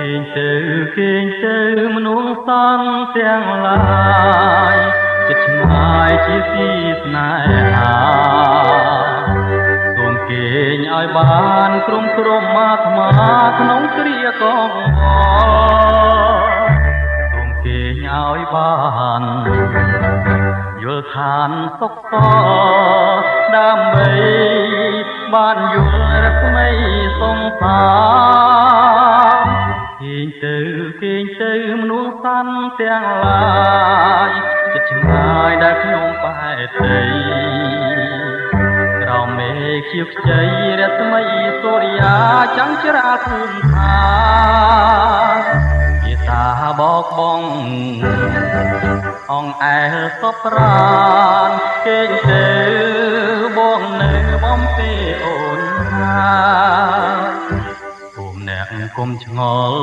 គេងទៅមនុស្សសន្តិទាំងឡាយចិត្តឆ្ងាយជាទីស្នេហាសូមគេងឲ្យបានក្រុមអាត្មាក្នុងគ្រាកងសូមគេងឲ្យបានយល់ឋានសុខសដើម្បីបានយល់រស្មីសង្សារគេងទៅមនុស្សសន្តិទាំងឡាយចិត្តឆ្ងាយដែលខ្ញុំបែកទៅក្រោមមេឃខៀវខ្ចីរស្មីសូរិយាចាំងច្រាលភូមិឋានមេតាបោកបងអងអែលសពប្រានគេងទៅបងនៅបំពេអូនណាគុំអ្នកគុំឆ្ងល់